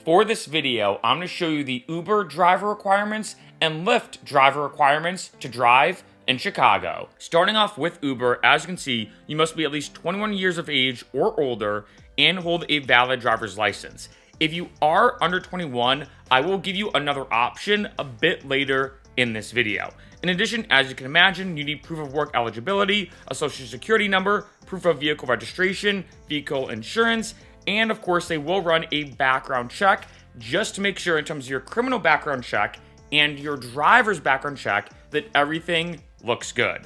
For this video, I'm going to show you the Uber driver requirements and Lyft driver requirements to drive in Chicago. Starting off with Uber, as you can see, you must be at least 21 years of age or older and hold a valid driver's license. If you are under 21, I will give you another option a bit later in this video. In addition, as you can imagine, you need proof of work eligibility, a social security number, proof of vehicle registration, vehicle insurance, and of course, they will run a background check just to make sure in terms of your criminal background check and your driver's background check that everything looks good.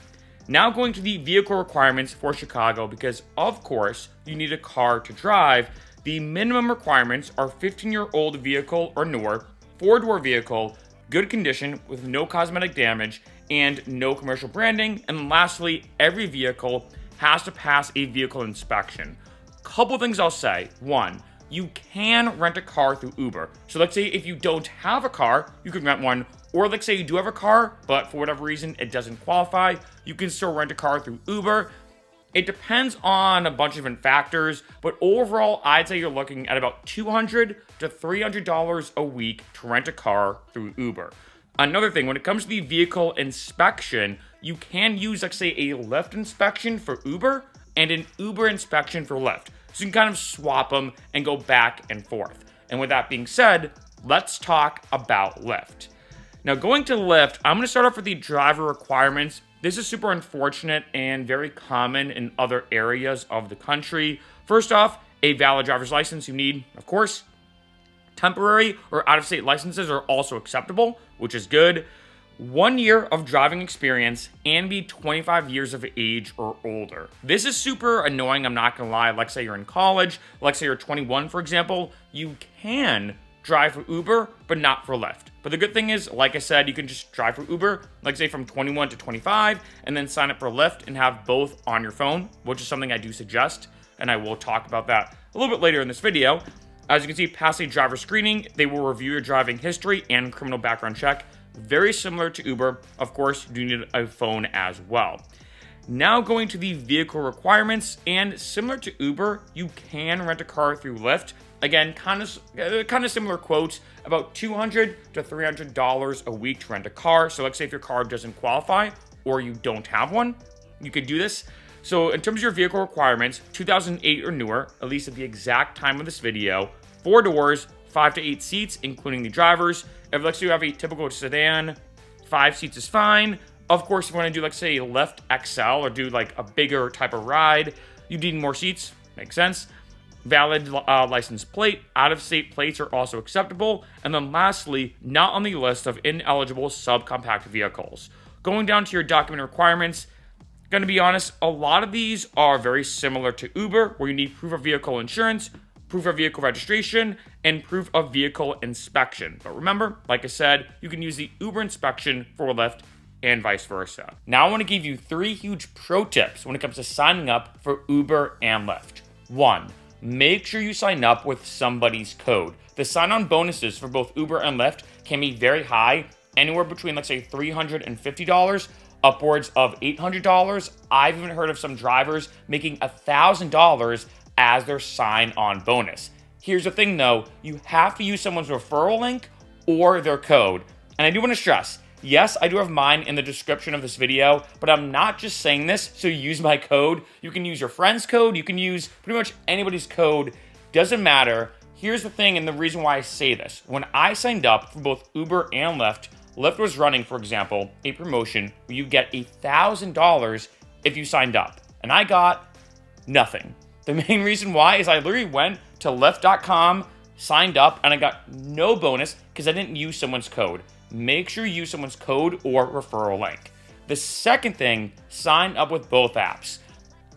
Now going to the vehicle requirements for Chicago, because of course, you need a car to drive. The minimum requirements are 15-year-old vehicle or newer, 4-door vehicle, good condition with no cosmetic damage and no commercial branding. And lastly, every vehicle has to pass a vehicle inspection. Couple things I'll say. One, you can rent a car through Uber. So let's say if you don't have a car, you can rent one. Or let's say you do have a car, but for whatever reason it doesn't qualify, you can still rent a car through Uber. It depends on a bunch of different factors, but overall, I'd say you're looking at about $200 to $300 a week to rent a car through Uber. Another thing, when it comes to the vehicle inspection, you can use, let's say, a Lyft inspection for Uber and an Uber inspection for Lyft. So you can kind of swap them and go back and forth. And with that being said, let's talk about Lyft. Now, going to Lyft, I'm going to start off with the driver requirements. This is super unfortunate and very common in other areas of the country. First off, a valid driver's license you need, of course. Temporary or out-of-state licenses are also acceptable, which is good. 1 year of driving experience and be 25 years of age or older. This is super annoying, I'm not gonna lie. Let's say you're in college, let's say you're 21, for example, you can drive for Uber, but not for Lyft. But the good thing is, like I said, you can just drive for Uber, like say from 21 to 25, and then sign up for Lyft and have both on your phone, which is something I do suggest, and I will talk about that a little bit later in this video. As you can see, pass a driver screening, they will review your driving history and criminal background check. Very similar to Uber. Of course, you do need a phone as well. Now going to the vehicle requirements, and similar to Uber, you can rent a car through Lyft. Again, kind of similar quotes, about $200 to $300 a week to rent a car. So let's say if your car doesn't qualify or you don't have one, you could do this. So in terms of your vehicle requirements, 2008 or newer, at least at the exact time of this video, 4 doors, 5 to 8 seats, including the drivers. If let's say you have a typical sedan, 5 seats is fine. Of course, if you want to do, like, say, Lyft XL or do like a bigger type of ride, you need more seats. Makes sense. Valid license plate, out-of-state plates are also acceptable. And then lastly, not on the list of ineligible subcompact vehicles. Going down to your document requirements, gonna be honest, a lot of these are very similar to Uber, where you need proof of vehicle insurance, proof of vehicle registration, and proof of vehicle inspection. But remember, like I said, you can use the Uber inspection for Lyft and vice versa. Now I want to give you 3 huge pro tips when it comes to signing up for Uber and Lyft. 1, make sure you sign up with somebody's code. The sign-on bonuses for both Uber and Lyft can be very high, anywhere between, let's say, $350 upwards of $800. I've even heard of some drivers making $1,000 as their sign-on bonus. Here's the thing though, you have to use someone's referral link or their code. And I do want to stress, yes, I do have mine in the description of this video, but I'm not just saying this so you use my code. You can use your friend's code, you can use pretty much anybody's code, doesn't matter. Here's the thing and the reason why I say this. When I signed up for both Uber and Lyft, Lyft was running, for example, a promotion where you get $1,000 if you signed up. And I got nothing. The main reason why is I literally went to Lyft.com, signed up, and I got no bonus because I didn't use someone's code. Make sure you use someone's code or referral link. The second thing, sign up with both apps.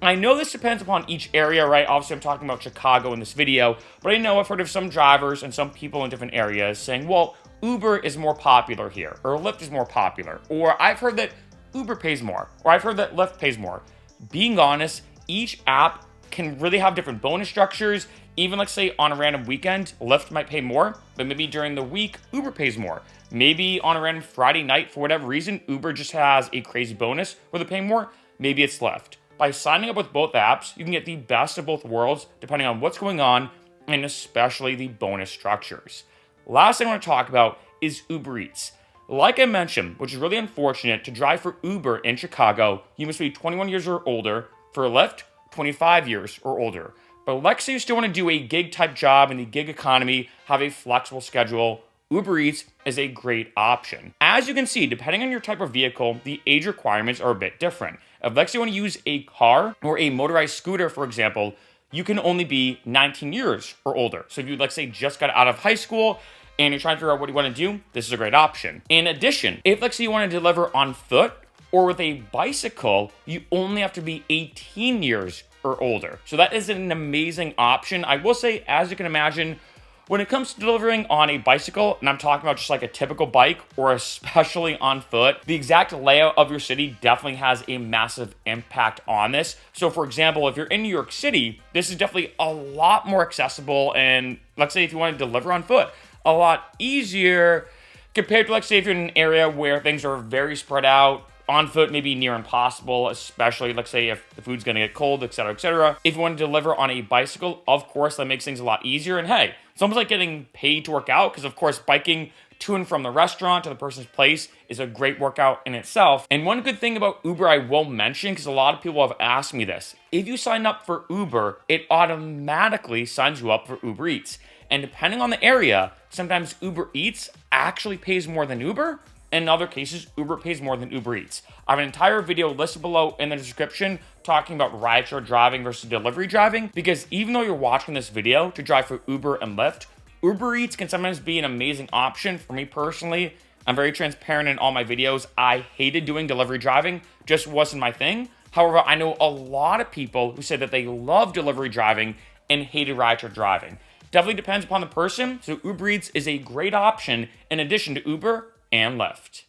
I know this depends upon each area, right? Obviously, I'm talking about Chicago in this video, but I know I've heard of some drivers and some people in different areas saying, well, Uber is more popular here, or Lyft is more popular, or I've heard that Uber pays more, or I've heard that Lyft pays more. Being honest, each app can really have different bonus structures. Even let's say on a random weekend, Lyft might pay more, but maybe during the week, Uber pays more. Maybe on a random Friday night, for whatever reason, Uber just has a crazy bonus where they're paying more. Maybe it's Lyft. By signing up with both apps, you can get the best of both worlds depending on what's going on and especially the bonus structures. Last thing I want to talk about is Uber Eats. Like I mentioned, which is really unfortunate, to drive for Uber in Chicago, you must be 21 years or older. For Lyft, 25 years or older. But let's say you still want to do a gig type job in the gig economy, have a flexible schedule, Uber Eats is a great option. As you can see, depending on your type of vehicle, the age requirements are a bit different. If let's say you want to use a car or a motorized scooter, for example, you can only be 19 years or older. So if you, let's say, just got out of high school and you're trying to figure out what you want to do, this is a great option. In addition, if let's say you want to deliver on foot or with a bicycle, you only have to be 18 years or older. So that is an amazing option. I will say, as you can imagine, when it comes to delivering on a bicycle, and I'm talking about just like a typical bike or especially on foot, the exact layout of your city definitely has a massive impact on this. So for example, if you're in New York City, this is definitely a lot more accessible, and let's say if you want to deliver on foot, a lot easier compared to, let's say, if you're in an area where things are very spread out. On foot may be near impossible, especially, let's say, if the food's gonna get cold, etc., etc. If you want to deliver on a bicycle, of course, that makes things a lot easier. And hey, it's almost like getting paid to work out, because of course, biking to and from the restaurant to the person's place is a great workout in itself. And one good thing about Uber I will mention, because a lot of people have asked me this, if you sign up for Uber, it automatically signs you up for Uber Eats. And depending on the area, sometimes Uber Eats actually pays more than Uber. In other cases, Uber pays more than Uber Eats. I have an entire video listed below in the description talking about rideshare driving versus delivery driving, because even though you're watching this video to drive for Uber and Lyft, Uber Eats can sometimes be an amazing option. For me personally, I'm very transparent in all my videos. I hated doing delivery driving, just wasn't my thing. However, I know a lot of people who said that they love delivery driving and hated rideshare driving. Definitely depends upon the person, so Uber Eats is a great option in addition to Uber and Lyft.